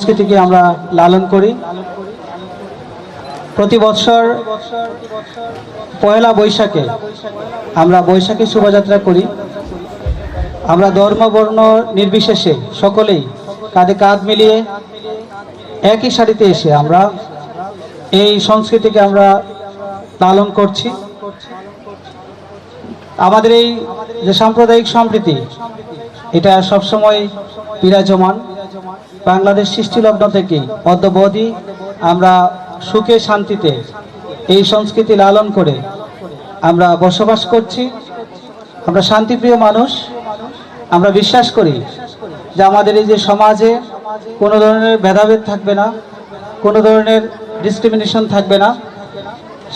সংস্কৃতিকে আমরা লালন করি। প্রতি বছর পয়লা বৈশাখে আমরা বৈশাখী শোভাযাত্রা করি। আমরা ধর্ম বর্ণ নির্বিশেষে সকলেই কাঁধে কাঁধ মিলিয়ে একই সারিতে এসে আমরা এই সংস্কৃতিকে আমরা লালন করছি। আমাদের এই যে সাম্প্রদায়িক সম্প্রীতি, এটা সবসময় বিরাজমান। বাংলাদেশ সৃষ্টিলগ্ন থেকে অদ্যাবধি আমরা সুখে শান্তিতে এই সংস্কৃতি লালন করে আমরা বসবাস করছি। আমরা শান্তিপ্রিয় মানুষ। আমরা বিশ্বাস করি যে আমাদের এই যে সমাজে কোনো ধরনের ভেদাভেদ থাকবে না, কোনো ধরনের ডিসক্রিমিনেশন থাকবে না।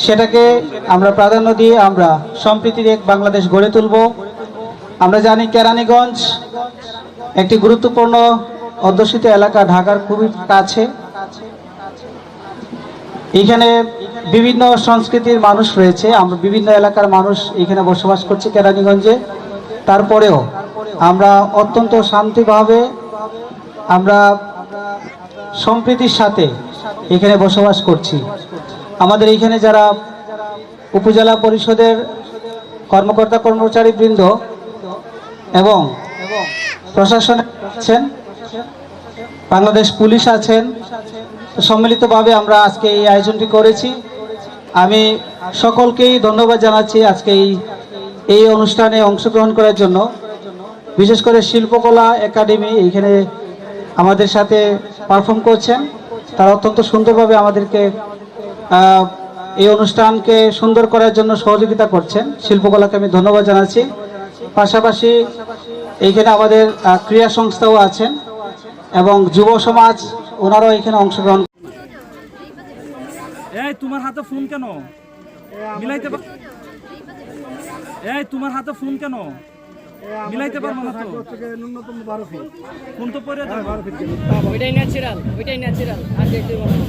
সেটাকে আমরা প্রাধান্য দিয়ে আমরা সম্প্রীতির এক বাংলাদেশ গড়ে তুলব। আমরা জানি কেরানীগঞ্জ একটি গুরুত্বপূর্ণ অধ্যুষিত এলাকা, ঢাকার খুবই কাছে। এখানে বিভিন্ন সংস্কৃতির মানুষ রয়েছে, আমরা বিভিন্ন এলাকার মানুষ এখানে বসবাস করছি কেরানীগঞ্জে। তারপরেও আমরা অত্যন্ত শান্তিভাবে আমরা সম্প্রীতির সাথে এখানে বসবাস করছি। আমাদের এইখানে যারা উপজেলা পরিষদের কর্মকর্তা কর্মচারী বৃন্দ এবং প্রশাসন আছেন, বাংলাদেশ পুলিশ আছেন, সম্মিলিতভাবে আমরা আজকে এই আয়োজনটি করেছি। আমি সকলকেই ধন্যবাদ জানাচ্ছি আজকে এই অনুষ্ঠানে অংশগ্রহণ করার জন্য। বিশেষ করে শিল্পকলা একাডেমি এইখানে আমাদের সাথে পারফর্ম করছেন। তারা অত্যন্ত সুন্দরভাবে আমাদেরকে এই অনুষ্ঠানকে সুন্দর করার জন্য সহযোগিতা করছেন। শিল্পকলাকে আমি ধন্যবাদ জানাচ্ছি। পাশাপাশি এইখানে আমাদের ক্রীড়া সংস্থাও আছেন এবং যুব সমাজ, ওনারাও এখানে অংশগ্রহণ। এই তোমার হাতে ফোন কেন? মিলাইতে এই তোমার হাতে ফোন কেন? মিলাইতে পারবো না তো। ন্যূনতম 12 ফিট ফোন তো পরে যাবে। 12 ফিট ওইটাই ন্যাচারাল, ওইটাই ন্যাচারাল। আর দেখতে পাবো না।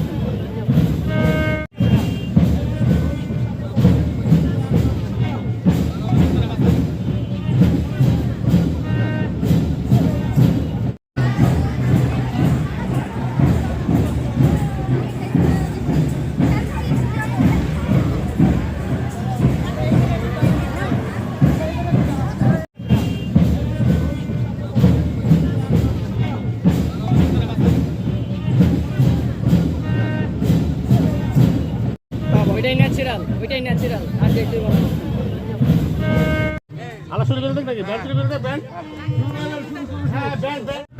ওইটাই ন্যাচারাল, ওইটাই ন্যাচারাল। আর দেখতে পাবো না। আলা শুরু করে দেখ নাকি? ব্যান্ড শুরু করে দে, ব্যান্ড। হ্যাঁ, ব্যান্ড।